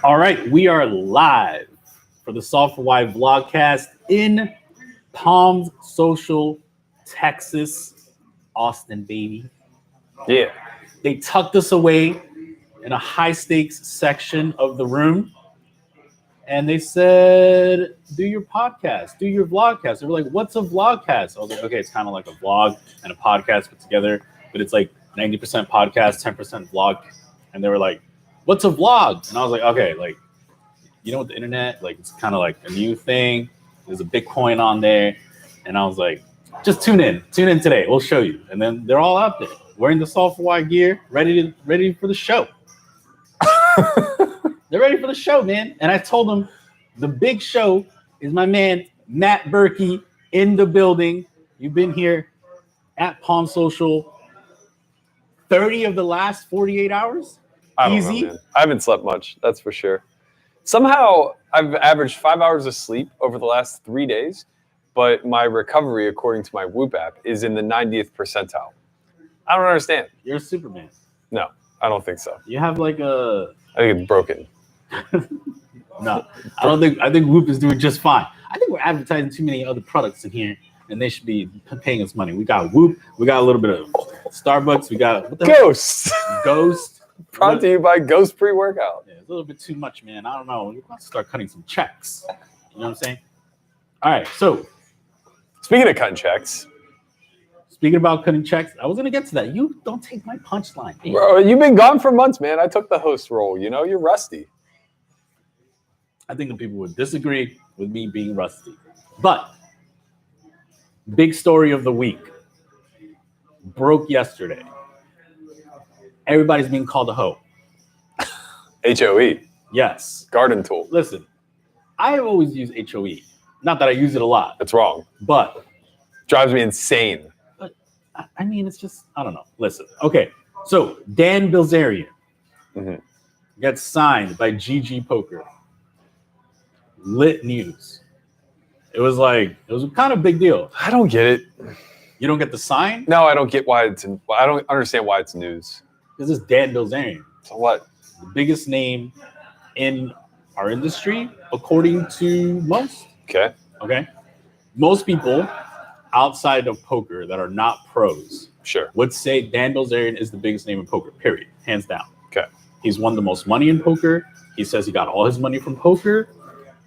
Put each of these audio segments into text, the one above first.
All right, we are live for the S4Y VLOGCAST in Palms Social, Texas, Austin, baby. Yeah. They tucked us away in a high stakes section of the room. And they said, do your podcast, do your vlogcast. They were like, what's a vlogcast? I was like, okay, it's kind of like a vlog and a podcast put together, but it's like 90% podcast, 10% vlog. And they were like, what's a vlog? And I was like, okay, like, you know, with the internet, like, it's kind of like a new thing. There's a Bitcoin on there. And I was like, just tune in today. We'll show you. And then they're all out there wearing the S4Y gear, ready for the show. They're ready for the show, man. And I told them the big show is my man, Matt Berkey, in the building. You've been here at Palm Social 30 of the last 48 hours. I don't know, man. I haven't slept much, that's for sure. Somehow, I've averaged 5 hours of sleep over the last 3 days, but my recovery, according to my WSOP app, is in the 90th percentile. I don't understand. You're a Superman. No, I don't think so. You have like a... I think it's broken. No, I think WSOP is doing just fine. I think we're advertising too many other products in here, and they should be paying us money. We got WSOP, we got a little bit of Starbucks, we got what the Ghost. Ghost. Brought to you by Ghost Pre-Workout. Yeah, it's a little bit too much, man. I don't know. We're about to start cutting some checks. You know what I'm saying? All right. So, speaking of cutting checks. Speaking about cutting checks, I was gonna get to that. You don't take my punchline, baby. Bro, you've been gone for months, man. I took the host role. You know, you're rusty. I think the people would disagree with me being rusty. But big story of the week broke yesterday. Everybody's being called a hoe. HOE. Yes. Garden tool. Listen, I have always used HOE. Not that I use it a lot. That's wrong. But drives me insane. But I mean, it's just, I don't know. Listen. Okay. So Dan Bilzerian gets signed by GG Poker. Lit news. It was a kind of big deal. I don't get it. You don't get the sign? No, I don't get why I don't understand why it's news. This is Dan Bilzerian. So what? The biggest name in our industry, according to most. Okay. Okay. Most people outside of poker that are not pros would say Dan Bilzerian is the biggest name in poker, period. Hands down. Okay. He's won the most money in poker. He says he got all his money from poker.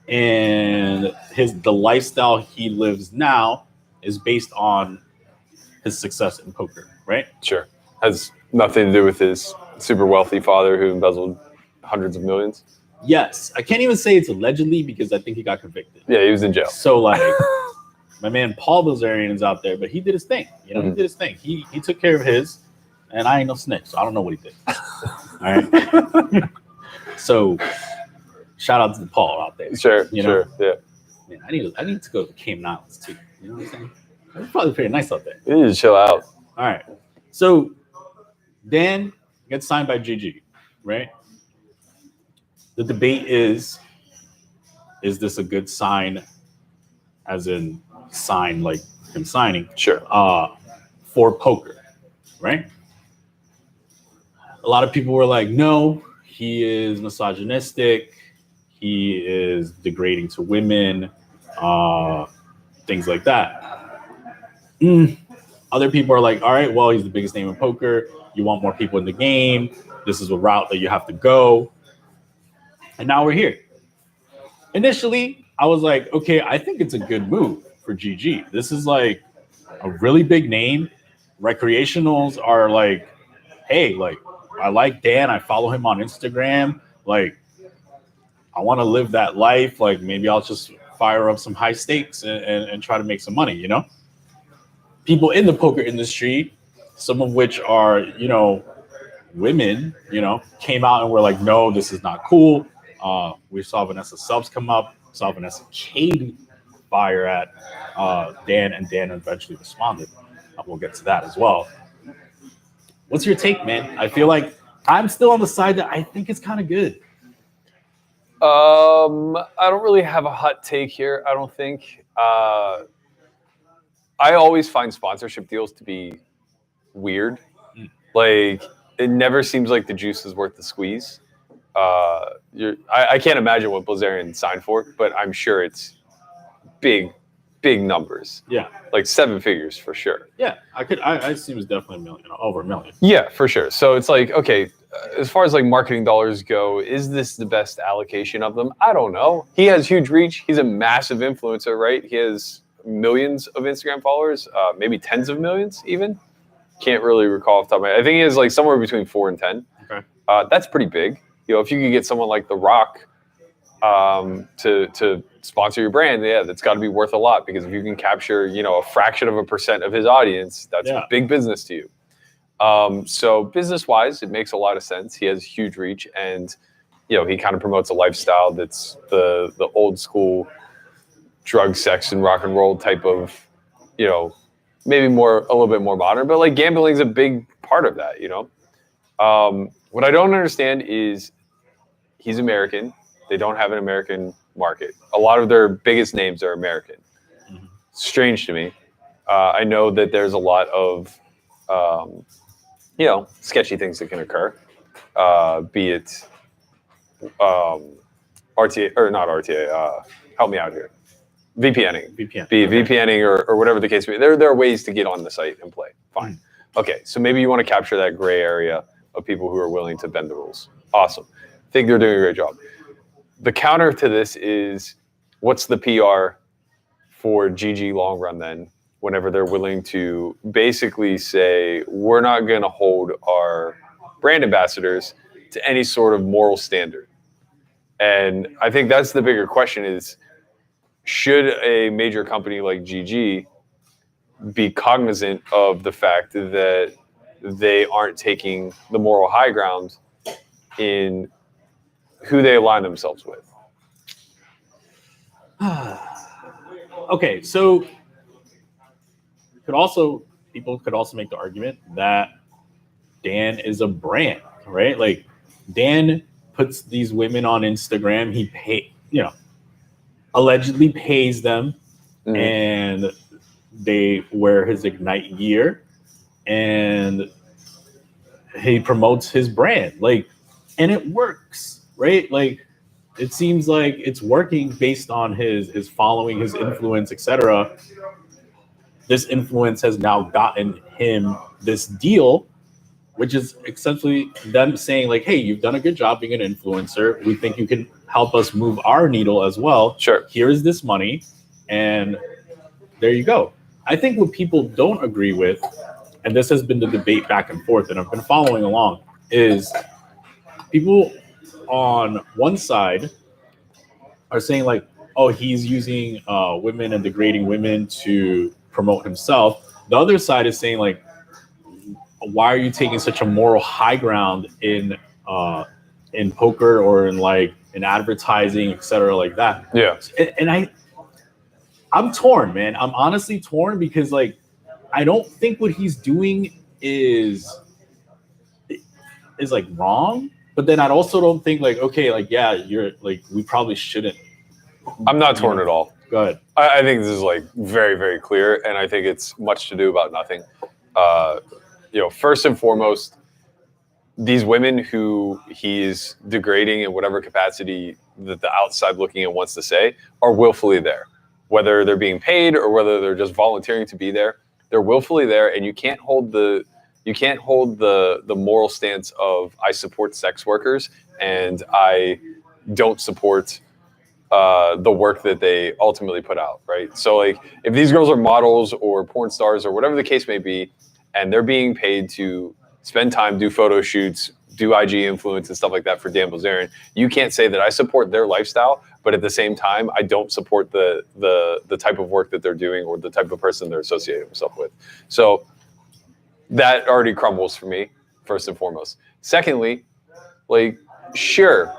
And the lifestyle he lives now is based on his success in poker, right? Sure. Has nothing to do with his super wealthy father who embezzled hundreds of millions. Yes. I can't even say it's allegedly because I think he got convicted. Yeah, he was in jail. So like my man Paul Bilzerian is out there, but he did his thing. You know, he did his thing. He took care of his, and I ain't no snitch, so I don't know what he did. All right. So shout out to Paul out there. Sure, you know? Yeah. Man, I need to go to the Cayman Islands too. You know what I'm saying? It's probably pretty nice out there. You need to chill out. All right. So Dan gets signed by GG, right? The debate is this a good sign, as in sign like him signing? Sure. For poker, right? A lot of people were like, no, he is misogynistic. He is degrading to women, things like that. Other people are like, all right, well, he's the biggest name in poker. You want more people in the game. This is a route that you have to go. And now we're here. Initially, I was like, okay, I think it's a good move for GG. This is like a really big name. Recreationals are like, hey, like, I like Dan. I follow him on Instagram. Like, I want to live that life. Like, maybe I'll just fire up some high stakes and try to make some money, you know? People in the poker industry, some of which are, you know, women, you know, came out and were like, no, this is not cool. We saw Vanessa Subs come up, saw Vanessa Cade fire at Dan, and Dan eventually responded. We'll get to that as well. What's your take, man? I feel like I'm still on the side that I think it's kind of good. I don't really have a hot take here. I don't think. I always find sponsorship deals to be weird. Like, it never seems like the juice is worth the squeeze. I can't imagine what Bilzerian signed for, but I'm sure it's big numbers. Yeah, like 7 figures for sure. Yeah, I assume it's definitely $1 million, over $1 million. Yeah, for sure. So it's like, okay, as far as like marketing dollars go, is this the best allocation of them? I don't know. He has huge reach. He's a massive influencer, right? He has millions of Instagram followers, maybe tens of millions even. Can't really recall off the top of my head. I think he has like somewhere between 4 and 10. Okay. That's pretty big. You know, if you could get someone like The Rock to sponsor your brand, yeah, that's got to be worth a lot, because if you can capture, you know, a fraction of a % of his audience, that's big business to you. So business-wise, it makes a lot of sense. He has huge reach, and you know, he kind of promotes a lifestyle that's the old school drug, sex, and rock and roll type of, you know, maybe a little bit more modern, but like gambling's a big part of that, you know. What I don't understand is he's American. They don't have an American market. A lot of their biggest names are American. Mm-hmm. Strange to me. I know that there's a lot of, you know, sketchy things that can occur, be it RTA, or not RTA, help me out here. VPNing. VPNing or whatever the case may be. There are ways to get on the site and play. Fine. Okay, so maybe you want to capture that gray area of people who are willing to bend the rules. Awesome. I think they're doing a great job. The counter to this is, what's the PR for GG long run then, whenever they're willing to basically say, we're not going to hold our brand ambassadors to any sort of moral standard? And I think that's the bigger question is, should a major company like GG be cognizant of the fact that they aren't taking the moral high ground in who they align themselves with? Okay, so people could also make the argument that Dan is a brand, right? Like, Dan puts these women on Instagram. He allegedly pays them, and they wear his Ignite gear, and he promotes his brand, like, and it works, right? Like, it seems like it's working based on his following, his influence, etc. This influence has now gotten him this deal, which is essentially them saying like, hey, you've done a good job being an influencer. We think you can help us move our needle as well. Sure. Here's this money, and there you go. I think what people don't agree with, and this has been the debate back and forth, and I've been following along, is people on one side are saying like, oh, he's using women and degrading women to promote himself. The other side is saying like, why are you taking such a moral high ground in poker or in advertising, etc., like that? Yeah. And I'm torn, man. I'm honestly torn, because like, I don't think what he's doing is like wrong, but then I also don't think like, okay, like, yeah, you're like, we probably shouldn't. I'm not torn at all. Go ahead. I think this is like very, very clear, and I think it's much to do about nothing. You know, first and foremost, these women who he's degrading in whatever capacity that the outside looking in wants to say are willfully there. Whether they're being paid or whether they're just volunteering to be there, they're willfully there, and you can't hold the moral stance of I support sex workers and I don't support the work that they ultimately put out, right? So like, if these girls are models or porn stars or whatever the case may be, and they're being paid to spend time, do photo shoots, do IG influence and stuff like that for Dan Bilzerian, you can't say that I support their lifestyle, but at the same time, I don't support the type of work that they're doing or the type of person they're associating themselves with. So that already crumbles for me, first and foremost. Secondly, like, sure,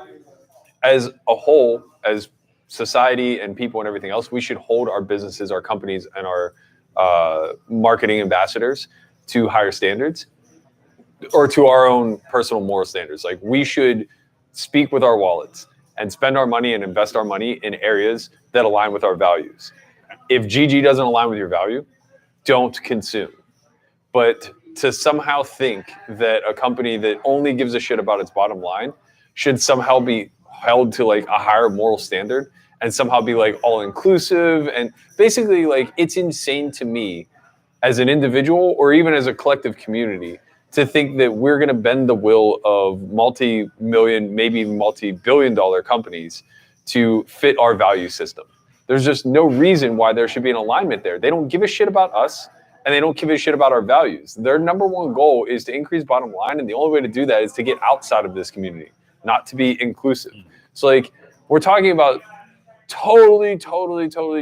as a whole, as society and people and everything else, we should hold our businesses, our companies, and our marketing ambassadors to higher standards, or to our own personal moral standards. Like, we should speak with our wallets and spend our money and invest our money in areas that align with our values. If GG doesn't align with your value, don't consume. But to somehow think that a company that only gives a shit about its bottom line should somehow be held to like a higher moral standard and somehow be like all inclusive, and basically like, it's insane to me as an individual or even as a collective community to think that we're going to bend the will of multi-million, maybe even multi-billion-dollar companies to fit our value system. There's just no reason why there should be an alignment there. They don't give a shit about us, and they don't give a shit about our values. Their number one goal is to increase bottom line, and the only way to do that is to get outside of this community, not to be inclusive. So like, we're talking about totally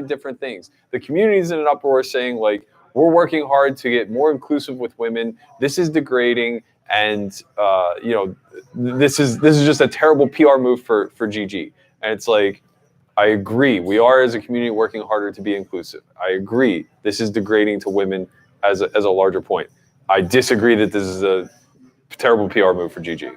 different things. The community's in an uproar saying like, we're working hard to get more inclusive with women. This is degrading, and this is just a terrible PR move for GG. And it's like, I agree. We are as a community working harder to be inclusive. I agree. This is degrading to women as a larger point. I disagree that this is a terrible PR move for GG.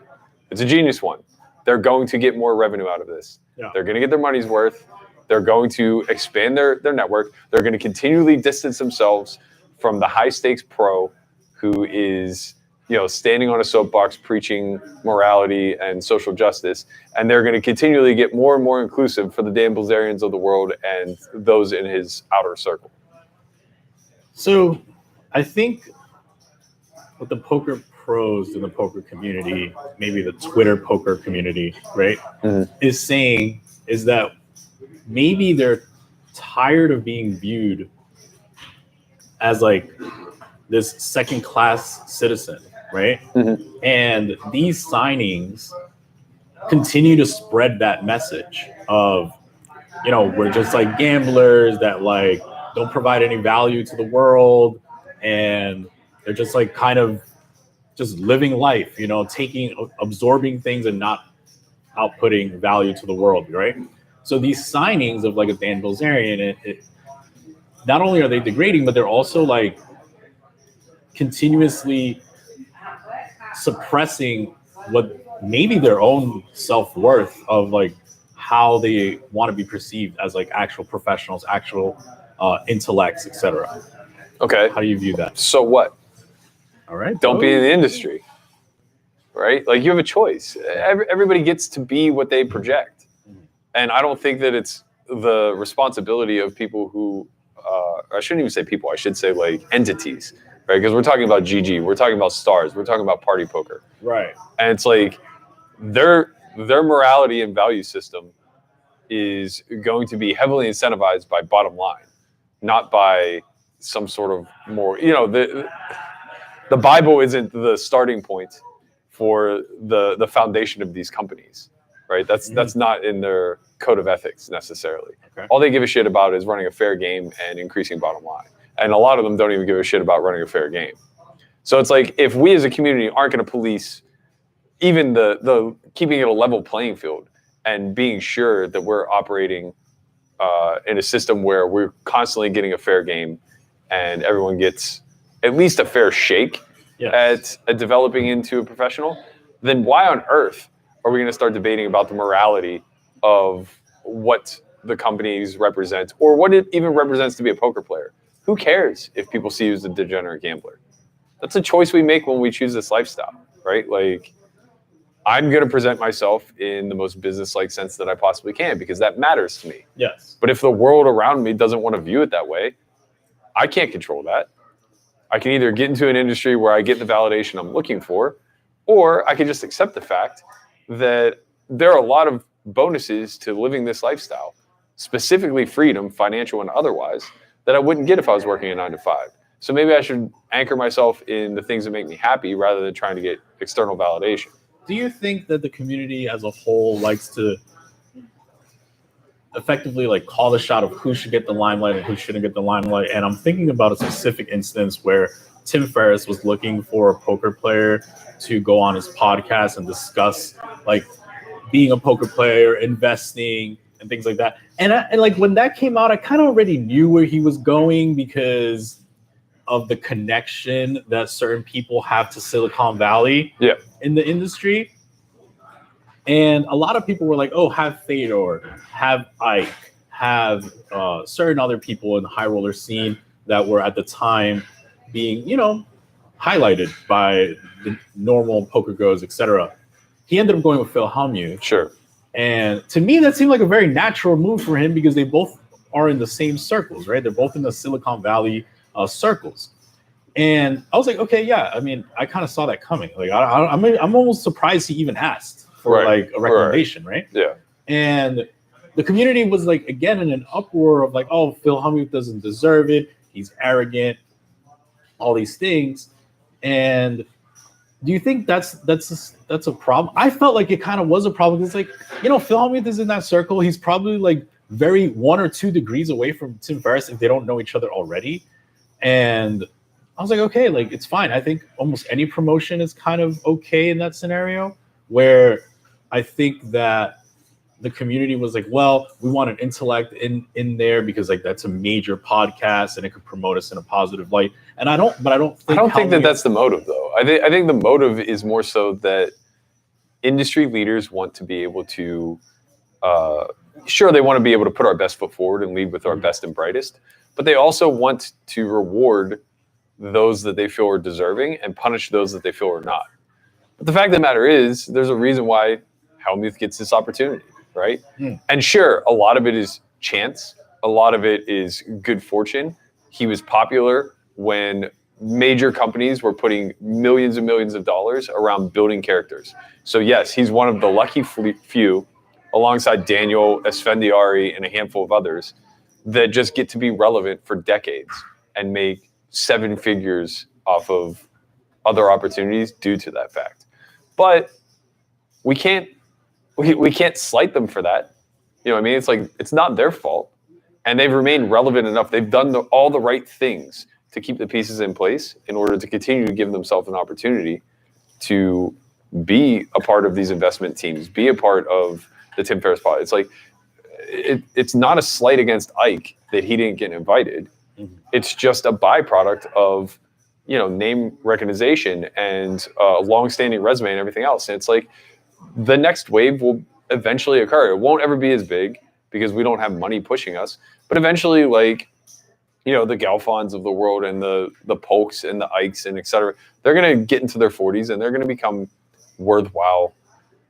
It's a genius one. They're going to get more revenue out of this. Yeah. They're going to get their money's worth. They're going to expand their network. They're going to continually distance themselves from the high stakes pro who is, standing on a soapbox preaching morality and social justice. And they're going to continually get more and more inclusive for the Dan Bilzerians of the world and those in his outer circle. So I think what the poker pros in the poker community, maybe the Twitter poker community, right, is saying is that maybe they're tired of being viewed as like this second-class citizen, right? And these signings continue to spread that message of, we're just like gamblers that like don't provide any value to the world, and they're just like kind of just living life, absorbing things and not outputting value to the world, right? So these signings of like a Dan Bilzerian, not only are they degrading, but they're also like continuously suppressing what maybe their own self-worth of like how they want to be perceived as like actual professionals, actual intellects, etc. Okay. How do you view that? So what? All right. Don't be in the industry, right? Like, you have a choice. Everybody gets to be what they project. And I don't think that it's the responsibility of people who, I shouldn't even say people, I should say like entities, right? Because we're talking about GG, we're talking about stars, we're talking about party poker. Right. And it's like their morality and value system is going to be heavily incentivized by bottom line, not by some sort of more, the Bible isn't the starting point for the foundation of these companies, right? That's not in their code of ethics necessarily. Okay. All they give a shit about is running a fair game and increasing bottom line. And a lot of them don't even give a shit about running a fair game. So it's like, if we as a community aren't going to police even the keeping it a level playing field and being sure that we're operating in a system where we're constantly getting a fair game and everyone gets at least a fair shake at developing into a professional, then why on earth are we going to start debating about the morality of what the companies represent or what it even represents to be a poker player? Who cares if people see you as a degenerate gambler? That's a choice we make when we choose this lifestyle, right? Like, I'm going to present myself in the most business-like sense that I possibly can because that matters to me. Yes. But if the world around me doesn't want to view it that way, I can't control that. I can either get into an industry where I get the validation I'm looking for, or I can just accept the fact that there are a lot of bonuses to living this lifestyle, specifically freedom, financial and otherwise, that I wouldn't get if I was working a 9-to-5. So maybe I should anchor myself in the things that make me happy rather than trying to get external validation. Do you think that the community as a whole likes to effectively like call the shot of who should get the limelight and who shouldn't get the limelight? And I'm thinking about a specific instance where Tim Ferriss was looking for a poker player to go on his podcast and discuss like being a poker player, investing, and things like that. And like when that came out, I kind of already knew where he was going because of the connection that certain people have to Silicon Valley in the industry. And a lot of people were like, oh, have Fedor, have Ike, have certain other people in the high roller scene that were at the time being, you know, highlighted by the normal poker goes, etc. He ended up going with Phil Hellmuth. Sure. And to me, that seemed like a very natural move for him because they both are in the same circles, right? They're both in the Silicon Valley circles. And I was like, okay, yeah. I mean, I kind of saw that coming. Like, I'm almost surprised he even asked for like a recommendation, right? Yeah. And the community was like, again, in an uproar of like, oh, Phil Hellmuth doesn't deserve it. He's arrogant, all these things. And do you think that's a problem? I felt like it kind of was a problem. It's like, you know, Phil Hellmuth is in that circle. He's probably like very 1 or 2 degrees away from Tim Ferriss if they don't know each other already. And I was like, okay, like it's fine. I think almost any promotion is kind of okay in that scenario where I think that the community was like, well, we want an intellect in there because like that's a major podcast and it could promote us in a positive light. And I don't think that that's the motive though. I think the motive is more so that industry leaders want to be able to, sure, they want to be able to put our best foot forward and lead with our best and brightest, but they also want to reward those that they feel are deserving and punish those that they feel are not. But the fact of the matter is, there's a reason why Hellmuth gets this opportunity, right? And sure, a lot of it is chance. A lot of it is good fortune. He was popular when major companies were putting millions and millions of dollars around building characters. So yes, he's one of the lucky few, alongside Daniel, Esfandiari, and a handful of others, that just get to be relevant for decades and make 7 figures off of other opportunities due to that fact. But we can't slight them for that. You know what I mean? It's like, it's not their fault. And they've remained relevant enough. They've done all the right things to keep the pieces in place in order to continue to give themselves an opportunity to be a part of these investment teams, be a part of the Tim Ferriss pod. It's like, it's not a slight against Ike that he didn't get invited. It's just a byproduct of, you know, name recognition and a long-standing resume and everything else. And it's like the next wave will eventually occur. It won't ever be as big because we don't have money pushing us. But eventually, like, you know, the Galfons of the world and the Polks and the Ikes and et cetera, they're going to get into their 40s and they're going to become worthwhile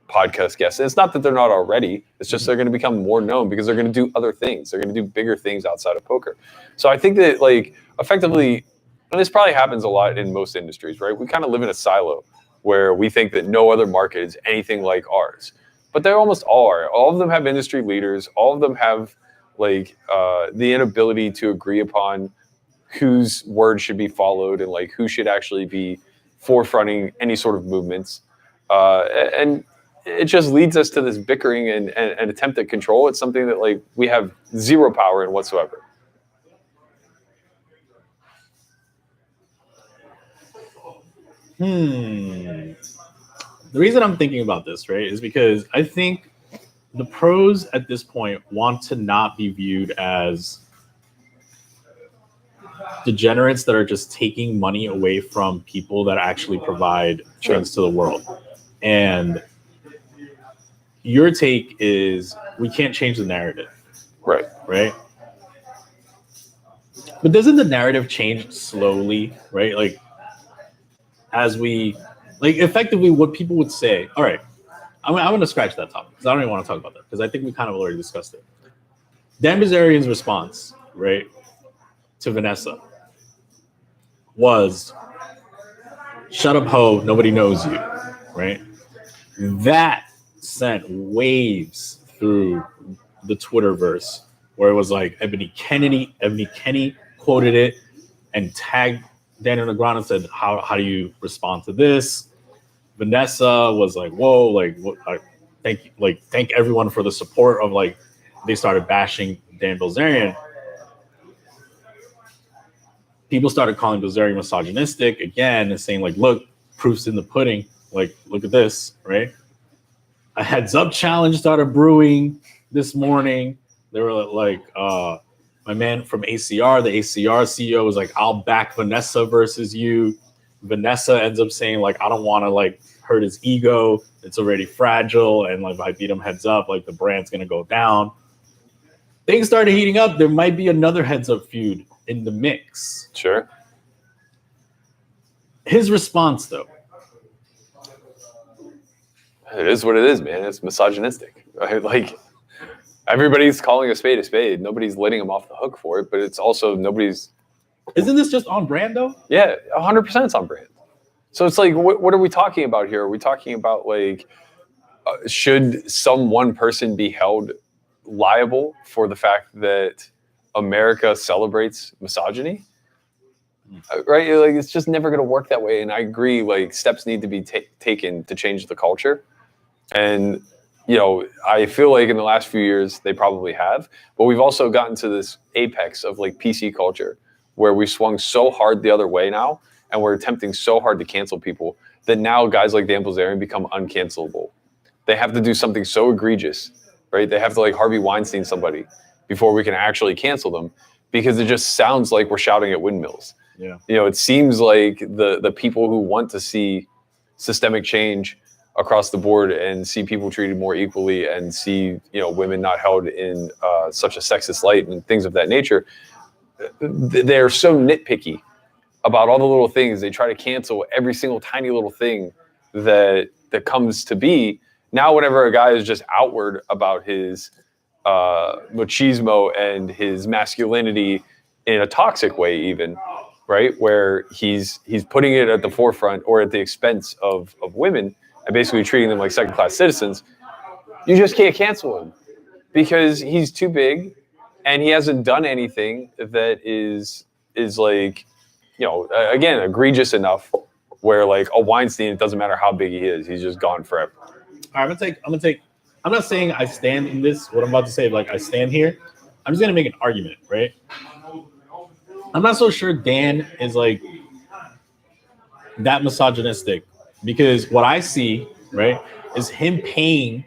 podcast guests. And it's not that they're not already. It's just they're going to become more known because they're going to do other things. They're going to do bigger things outside of poker. So I think that, like, effectively, and this probably happens a lot in most industries, right? We kind of live in a silo where we think that no other market is anything like ours. But they almost all are. All of them have industry leaders. All of them have, like, the inability to agree upon whose word should be followed and, like, who should actually be forefronting any sort of movements. And it just leads us to this bickering and attempt at control. It's something that, like, we have zero power in whatsoever. The reason I'm thinking about this, right, is because I think the pros at this point want to not be viewed as degenerates that are just taking money away from people that actually provide things to the world. And your take is we can't change the narrative. Right. Right? But doesn't the narrative change slowly, right? Like, as we, like, effectively what people would say, all right, I'm going to scratch that topic because I don't even want to talk about that because I think we kind of already discussed it. Dan Bizarrian's response, right, to Vanessa was, shut up, ho, nobody knows you, right? That sent waves through the Twitterverse where it was like Ebony Kenny quoted it and tagged Daniel Negreanu and said, how do you respond to this? Vanessa was like, whoa, like, what, thank everyone for the support of, like, they started bashing Dan Bilzerian. People started calling Bilzerian misogynistic again and saying, like, look, proof's in the pudding. Like, look at this, right? A heads up challenge started brewing this morning. They were like, my man from ACR, the ACR CEO was like, I'll back Vanessa versus you. Vanessa ends up saying like, I don't want to like hurt his ego. It's already fragile. And like, if I beat him heads up, like the brand's going to go down. Things started heating up. There might be another heads up feud in the mix. Sure. His response though. It is what it is, man. It's misogynistic. Right? Like, everybody's calling a spade a spade. Nobody's letting him off the hook for it, but it's also nobody's. Isn't this just on brand though? Yeah, 100% it's on brand. So it's like, what are we talking about here? Are we talking about like, should some one person be held liable for the fact that America celebrates misogyny? Right? Like, it's just never going to work that way. And I agree, like, steps need to be taken to change the culture. And, you know, I feel like in the last few years, they probably have. But we've also gotten to this apex of, like, PC culture, where we swung so hard the other way now, and we're attempting so hard to cancel people, that now guys like Dan Bilzerian become uncancelable. They have to do something so egregious, right? They have to, like, Harvey Weinstein somebody before we can actually cancel them, because it just sounds like we're shouting at windmills. Yeah. You know, it seems like the people who want to see systemic change across the board and see people treated more equally and see, you know, women not held in such a sexist light and things of that nature, they're so nitpicky about all the little things. They try to cancel every single tiny little thing that comes to be. Now, whenever a guy is just outward about his machismo and his masculinity in a toxic way, even, right, where he's putting it at the forefront or at the expense of women and basically treating them like second-class citizens, you just can't cancel him because he's too big and he hasn't done anything that is like, you know, again, egregious enough where, like, a Weinstein, it doesn't matter how big he is, he's just gone forever. All right, I'm gonna take. I'm not saying I stand in this. What I'm about to say, like I stand here. I'm just gonna make an argument, right? I'm not so sure Dan is like that misogynistic, because what I see, right, is him paying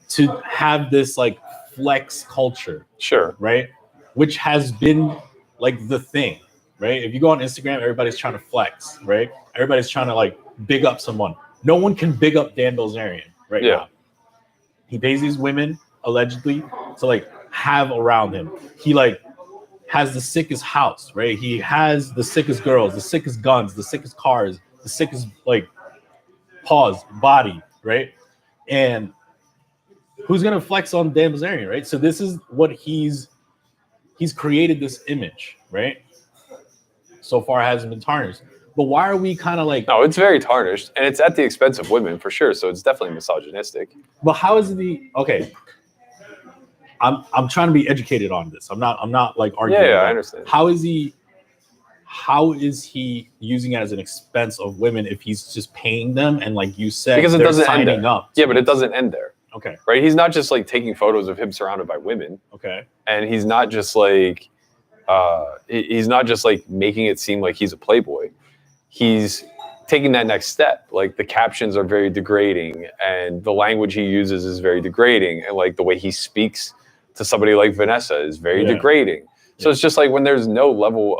to have this like flex culture, Sure, right, which has been like the thing, right? If you go on Instagram, everybody's trying to flex, right? Everybody's trying to like big up someone. No one can big up Dan Bilzerian right now. He pays these women allegedly to like have around him. He like has the sickest house, right? He has the sickest girls, the sickest guns, the sickest cars, the sickest like body, right? And who's gonna flex on Dan Bilzerian, right? So this is what he's created this image, right? So far, it hasn't been tarnished. But why are we kind of like? No, it's very tarnished, and it's at the expense of women for sure. So it's definitely misogynistic. But how is the okay? I'm trying to be educated on this. I'm not like arguing. Yeah, I understand. How is he using it as an expense of women if he's just paying them and, like you said, because it doesn't end there. Up? Yeah, but it doesn't end there. Okay. Right? He's not just like taking photos of him surrounded by women. Okay. And he's not just like making it seem like he's a playboy. He's taking that next step. Like, the captions are very degrading, and the language he uses is very degrading, and like the way he speaks to somebody like Vanessa is very degrading. So it's just like when there's no level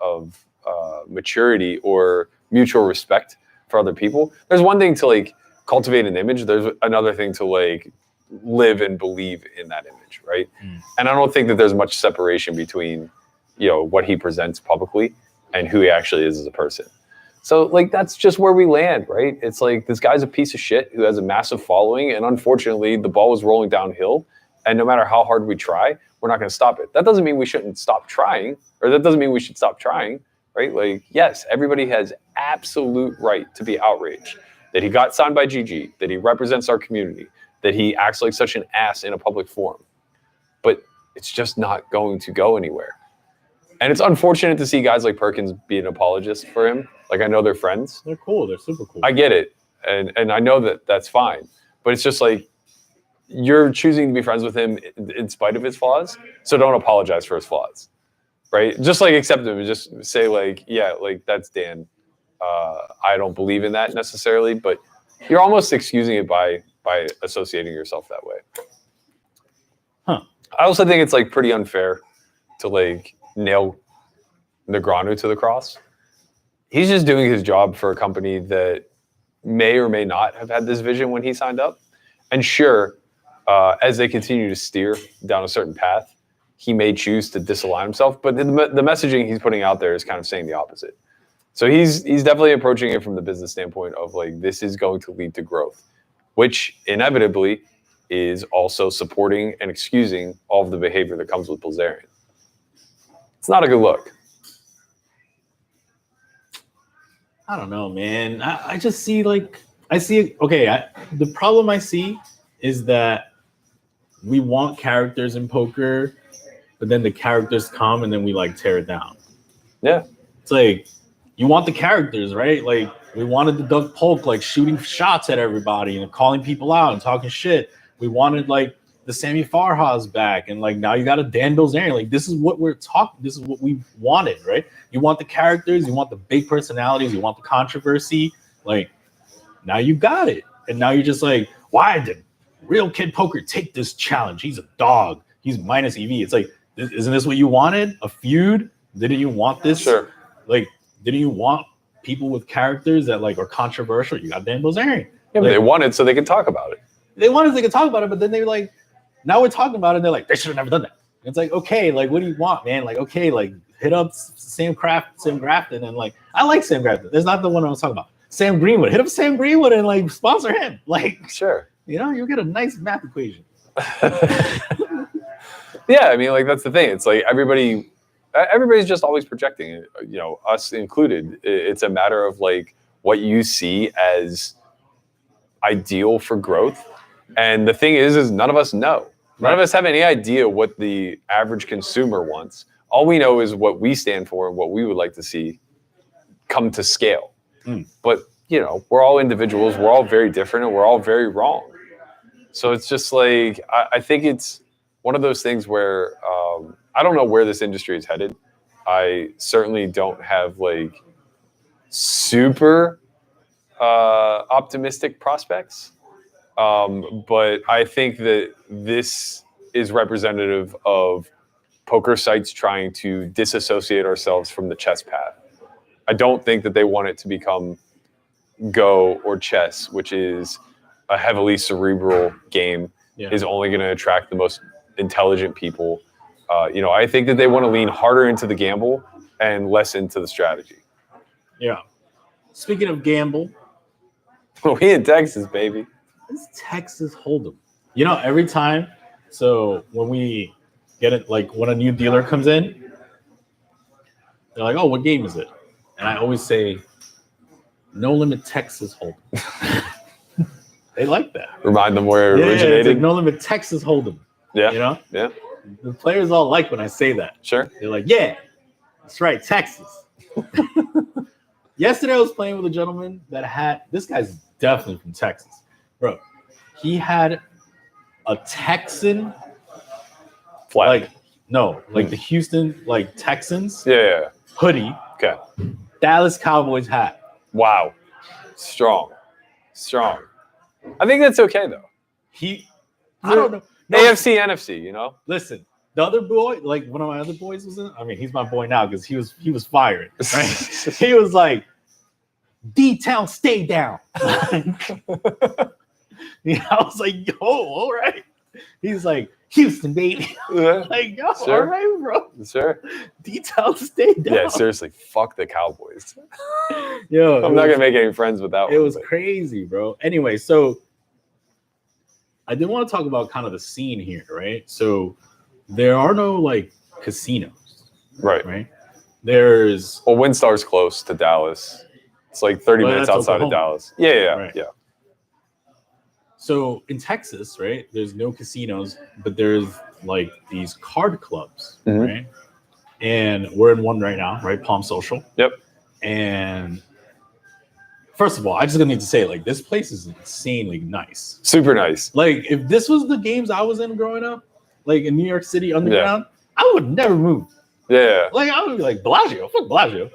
of maturity or mutual respect for other people. There's one thing to like cultivate an image. There's another thing to like live and believe in that image, right? And I don't think that there's much separation between, you know, what he presents publicly and who he actually is as a person. So like, that's just where we land, right? It's like, this guy's a piece of shit who has a massive following, and unfortunately the ball is rolling downhill, and no matter how hard we try, we're not going to stop it. That doesn't mean we shouldn't stop trying, or that doesn't mean we should stop trying, right? Like, yes, everybody has absolute right to be outraged that he got signed by GG, that he represents our community, that he acts like such an ass in a public forum. But it's just not going to go anywhere. And it's unfortunate to see guys like Perkins be an apologist for him. Like, I know they're friends. They're cool. They're super cool. I get it. And I know that that's fine. But it's just like, you're choosing to be friends with him in spite of his flaws. So don't apologize for his flaws, right? Just like accept him and just say like, yeah, like, that's Dan. I don't believe in that necessarily, but you're almost excusing it by associating yourself that way. Huh. I also think it's like pretty unfair to like nail Negreanu to the cross. He's just doing his job for a company that may or may not have had this vision when he signed up. And sure, as they continue to steer down a certain path, he may choose to disalign himself. But the messaging he's putting out there is kind of saying the opposite. So he's definitely approaching it from the business standpoint of like, this is going to lead to growth, which inevitably is also supporting and excusing all of the behavior that comes with Bilzerian. It's not a good look. I don't know, man. I just see like, the problem I see is that we want characters in poker, but then the characters come and then we like tear it down. Yeah. It's like, you want the characters, right? Like, we wanted the Doug Polk like shooting shots at everybody and calling people out and talking shit. We wanted like the Sammy Farhas back, and like now you got a Dan Bilzerian. Like, this is what we're talking. This is what we wanted, right? You want the characters, you want the big personalities, you want the controversy. Like, now you got it, and now you're just like, why did Real Kid Poker take this challenge? He's a dog. He's minus EV. It's like, isn't this what you wanted? A feud? Didn't you want this? Sure. Like, didn't you want people with characters that like are controversial? You got Dan Bilzerian. Yeah, but like, they wanted so they could talk about it. They wanted so they could talk about it, but then they were like, now we're talking about it, and they're like, they should have never done that. It's like, okay, like, what do you want, man? Like, okay, like, hit up Sam Grafton, and like, I like Sam Grafton. That's not the one I was talking about. Sam Greenwood. Hit up Sam Greenwood and like sponsor him. Like, sure. You know, you'll get a nice math equation. Yeah, I mean, like, that's the thing. It's like everybody's just always projecting, you know, us included. It's a matter of like what you see as ideal for growth. And the thing is none of us know. None of us have any idea what the average consumer wants. All we know is what we stand for and what we would like to see come to scale. But, you know, we're all individuals. We're all very different, and we're all very wrong. So it's just like, I think it's one of those things where I don't know where this industry is headed. I certainly don't have like super optimistic prospects. But I think that this is representative of poker sites trying to disassociate ourselves from the chess path. I don't think that they want it to become Go or chess, which is a heavily cerebral game, is only going to attract the most intelligent people. You know, I think that they want to lean harder into the gamble and less into the strategy. Yeah. Speaking of gamble, we in Texas, baby. It's Texas Hold'em. You know, every time, so when we get it, like when a new dealer comes in, they're like, oh, what game is it? And I always say, No Limit Texas Hold'em. They like that. Remind them where it originated. It's like No Limit Texas Hold'em. Yeah. You know? Yeah. The players all like when I say that. Sure. They're like, yeah, that's right, Texas. Yesterday I was playing with a gentleman that had, this guy's definitely from Texas. Bro, he had a Texan flag. Like, no, like the Houston, like Texans hoodie. Okay. Dallas Cowboys hat. Wow. Strong. I think that's okay though. I don't know. No, AFC, NFC, you know? Listen, the other boy, like one of my other boys was in, I mean, he's my boy now because he was fired. Right? He was like, D-Town, stay down. Yeah, I was like, yo, all right. He's like, Houston, baby. Like, yo, all right, bro. Sure. D-Town, stay down. Yeah, seriously, fuck the Cowboys. Yo, I'm not going to make any friends with that one. It was crazy, bro. Anyway, so I did want to talk about kind of the scene here, right? So there are no, like, casinos. Right. There's... Well, WinStar's close to Dallas. It's like 30 minutes outside of Dallas. Yeah. So in Texas, right, there's no casinos, but there's like these card clubs, right? And we're in one right now, right? Palm Social. Yep. And first of all, I just gonna need to say, like, this place is insanely nice. Super nice. Like, if this was the games I was in growing up, like in New York City underground, I would never move. Yeah. Like, I would be like, Bellagio, fuck Bellagio.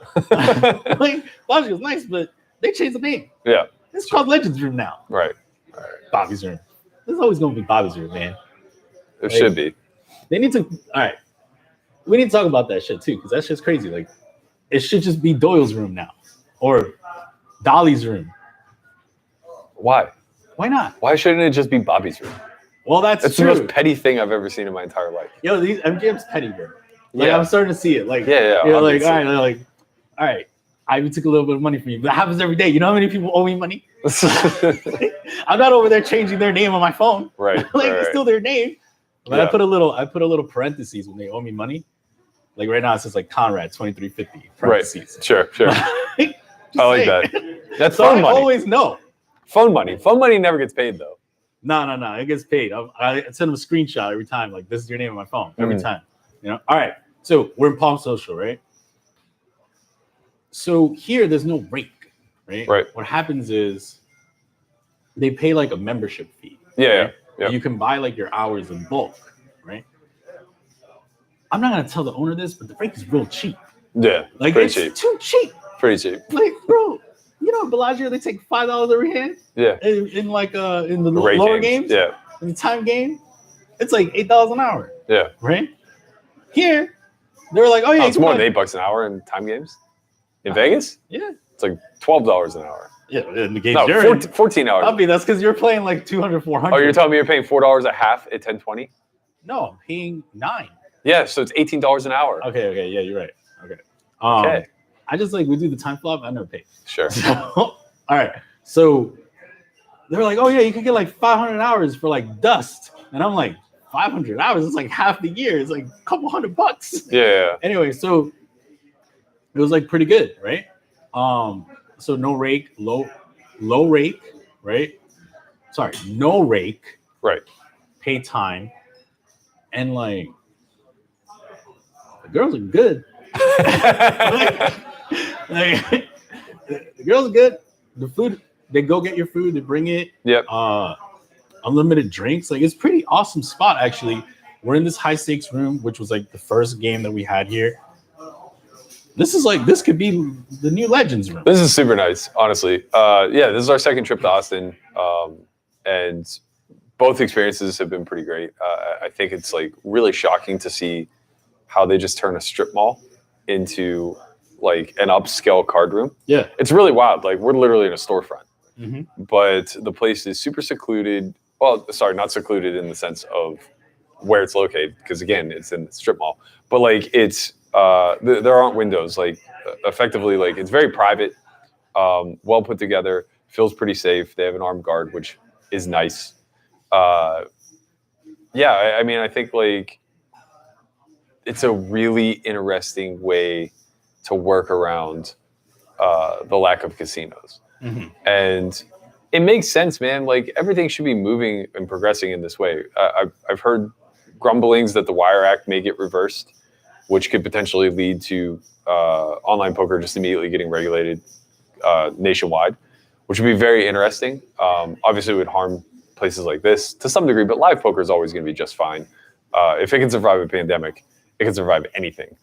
Like, Bellagio's nice, but they changed the name. Yeah. It's called Legends Room now. Right. Bobby's Room. There's always going to be Bobby's Room, man. There should be. They need to. All right, we need to talk about that shit too, because that shit's crazy. Like, it should just be Doyle's room now, or Dolly's room. Why? Why not? Why shouldn't it just be Bobby's room? Well, that's the true. most petty thing I've ever seen in my entire life. Yo, these MGM's petty, bro. Like, Yeah. I'm starting to see it. Like, Yeah, you're like, all right, I even took a little bit of money from you. That happens every day. You know how many people owe me money? I'm not over there changing their name on my phone. Right. Like, right. it's still their name. But Yeah. I put a little parentheses when they owe me money. Like right now, it says like Conrad 2350 parentheses. Sure. I like that. That's So phone I money. always know. Phone money never gets paid though. No. It gets paid. I send them a screenshot every time. Like, this is your name on my phone every time. You know. All right. So we're in Palm Social, right? So here, there's no rake, right? Right. What happens is they pay like a membership fee. Yeah. Right? Yeah. You can buy like your hours in bulk, right? I'm not gonna tell the owner this, but the rake is real cheap. Yeah. Like, pretty it's cheap. too cheap. Pretty cheap. Like, bro, you know, Bellagio, they take $5 every hand. Yeah. In the Rate lower games. Yeah. In the time game, it's like $8 an hour. Yeah. Right? Here, they were like, oh yeah, It's more than $8 an hour in time games. In Vegas? Yeah. It's like $12 an hour. Yeah, in the games No, you're in. 14 hours. I'll be, that's because you're playing like 200, 400. Oh, you're telling me you're paying $4 a half at 10:20? No, I'm paying $9. Yeah, so it's $18 an hour. Okay, yeah, you're right. Okay. Okay. I just like, we do the time flop, I never pay. Sure. So, all right. So they're like, oh yeah, you can get like 500 hours for like dust. And I'm like, 500 hours? It's like half the year. It's like a couple $100. Yeah. Anyway, so it was like pretty good, right? So no rake, low rake, right? Sorry, no rake, Right. pay time, and like the girls are good. like, the girls are good. The food, they go get your food, they bring it. Yep. Unlimited drinks. Like, it's pretty awesome spot actually. We're in this high stakes room, which was like the first game that we had here. This could be the new Legends room. This is super nice, honestly. Yeah, this is our second trip to Austin, and both experiences have been pretty great. I think it's like really shocking to see how they just turn a strip mall into like an upscale card room. Yeah, it's really wild. Like, we're literally in a storefront, mm-hmm. but the place is super secluded. Well, sorry, not secluded in the sense of where it's located, because again, it's in the strip mall. But like, it's there aren't windows. Like, effectively, like, it's very private, well put together, feels pretty safe. They have an armed guard, which is nice. Yeah, I mean, I think like it's a really interesting way to work around the lack of casinos. Mm-hmm. And it makes sense, man. Like, everything should be moving and progressing in this way. I've heard grumblings that the Wire Act may get reversed, which could potentially lead to online poker just immediately getting regulated nationwide, which would be very interesting. Obviously, it would harm places like this to some degree, but live poker is always going to be just fine. If it can survive a pandemic, it can survive anything,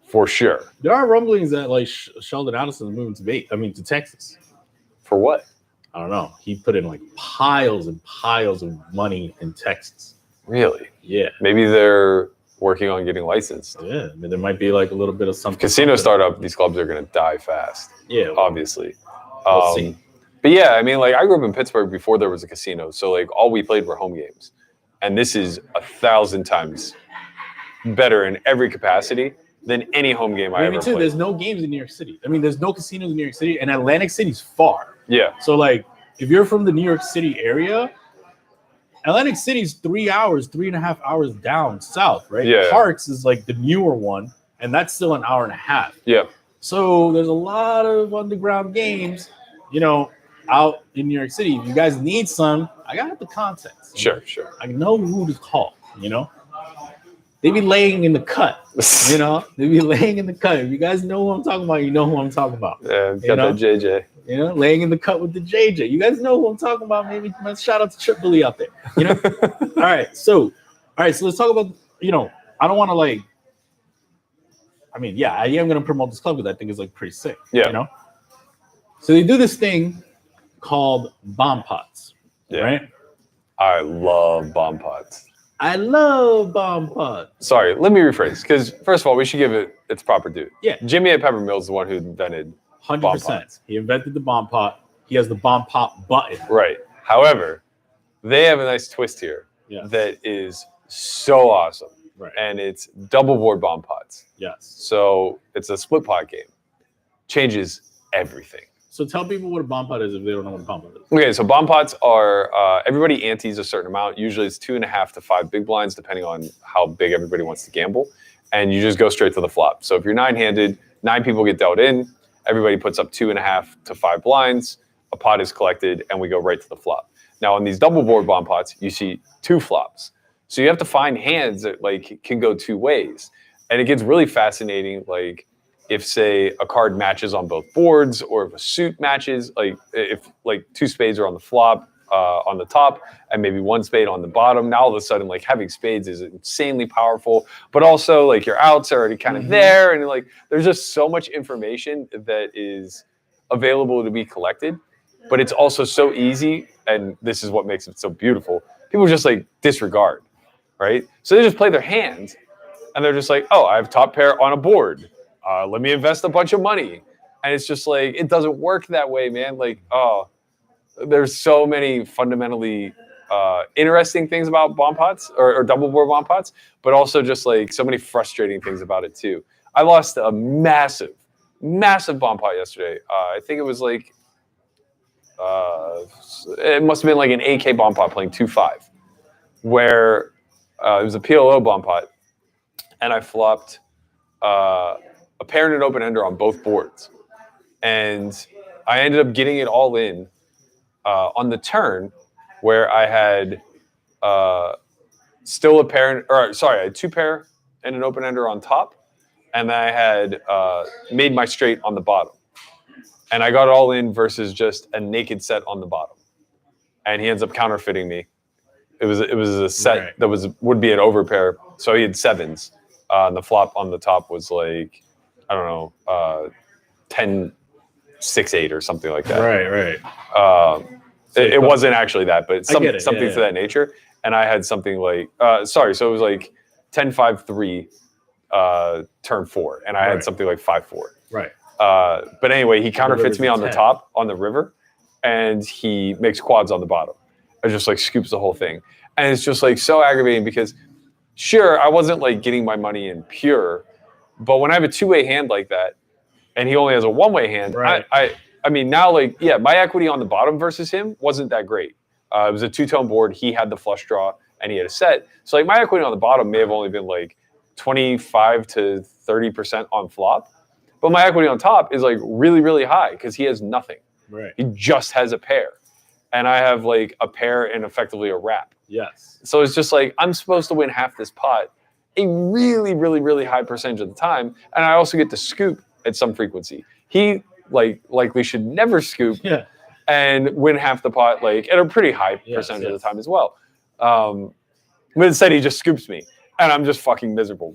for sure. There are rumblings that like Sheldon Adelson is moving to Texas. For what? I don't know. He put in like piles and piles of money in Texas. Really? Yeah. Maybe they're working on getting licensed. Yeah. I mean, there might be like a little bit of something. Casino startup, these clubs are going to die fast. Yeah. Obviously. We'll see. But yeah, I mean, like, I grew up in Pittsburgh before there was a casino. So like, all we played were home games. And this is 1,000 times better in every capacity than any home game I ever played. There's no games in New York City. I mean, there's no casinos in New York City, and Atlantic City's far. Yeah. So like, if you're from the New York City area, Atlantic City's 3.5 hours down south, right? Yeah. Parks is like the newer one, and that's still an hour and a half. Yeah. So there's a lot of underground games, out in New York City. If you guys need some, I got the contacts. Sure. I know who to call, They be laying in the cut, They be laying in the cut. If you guys know who I'm talking about, you know who I'm talking about. Yeah, got that JJ. Laying in the cut with the JJ. You guys know who I'm talking about. Maybe shout out to Trip Billy out there. All right, so let's talk about. I don't want to like. I mean, yeah, I am gonna promote this club because I think it's like pretty sick. Yeah. So they do this thing called bomb pots. Yeah. Right. I love bomb pots. I love bomb pots. Sorry, let me rephrase. Because first of all, we should give it its proper due. Yeah. Jimmy at Peppermill is the one who invented 100%. bomb pots. He invented the bomb pot. He has the bomb pot button. Right. However, they have a nice twist here that is so awesome. Right. And it's double board bomb pots. Yes. So it's a split pot game. Changes everything. So tell people what a bomb pot is if they don't know what a bomb pot is. Okay, so bomb pots are, everybody antes a certain amount. Usually it's 2.5 to 5 big blinds, depending on how big everybody wants to gamble. And you just go straight to the flop. So if you're 9-handed, 9 people get dealt in. Everybody puts up 2.5 to 5 blinds. A pot is collected, and we go right to the flop. Now, on these double board bomb pots, you see 2 flops. So you have to find hands that like can go 2 ways. And it gets really fascinating, like, if say a card matches on both boards, or if a suit matches, like if like 2 spades are on the flop on the top and maybe 1 spade on the bottom, now all of a sudden like having spades is insanely powerful, but also like your outs are already kind of there, and like there's just so much information that is available to be collected, but it's also so easy, and this is what makes it so beautiful. People just like disregard, right? So they just play their hands and they're just like, oh, I have top pair on a board. Let me invest a bunch of money. And it's just like, it doesn't work that way, man. Like, oh, there's so many fundamentally interesting things about bomb pots or double board bomb pots, but also just like so many frustrating things about it too. I lost a massive bomb pot yesterday. I think it was like, it must have been like an AK bomb pot playing 2-5, where it was a PLO bomb pot, and I flopped a pair and an open ender on both boards, and I ended up getting it all in on the turn, where I had still a pair, I had 2 pair and an open ender on top, and I had made my straight on the bottom, and I got it all in versus just a naked set on the bottom, and he ends up counterfeiting me. It was a set that would be an overpair, so he had 7s. And the flop on the top was like, I don't know, 10-6-8 or something like that. Right. It wasn't actually that, but something for that nature. And I had something like, so it was like 10-5-3 turn 4, and I had something like 5-4. Right. But anyway, he counterfeits me on the top on the river, and he makes quads on the bottom. It just like scoops the whole thing, and it's just like so aggravating because, sure, I wasn't like getting my money in pure, but when I have a 2-way hand like that, and he only has a 1-way hand, I mean now like my equity on the bottom versus him wasn't that great. It was a 2-tone board. He had the flush draw, and he had a set. So like my equity on the bottom may have only been like 25 to 30% on flop, but my equity on top is like really, really high because he has nothing. Right. He just has a pair, and I have like a pair and effectively a wrap. Yes. So it's just like I'm supposed to win half this pot a really, really, really high percentage of the time, and I also get to scoop at some frequency. He likely should never scoop and win half the pot like at a pretty high percentage of the time as well. But instead he just scoops me, and I'm just fucking miserable.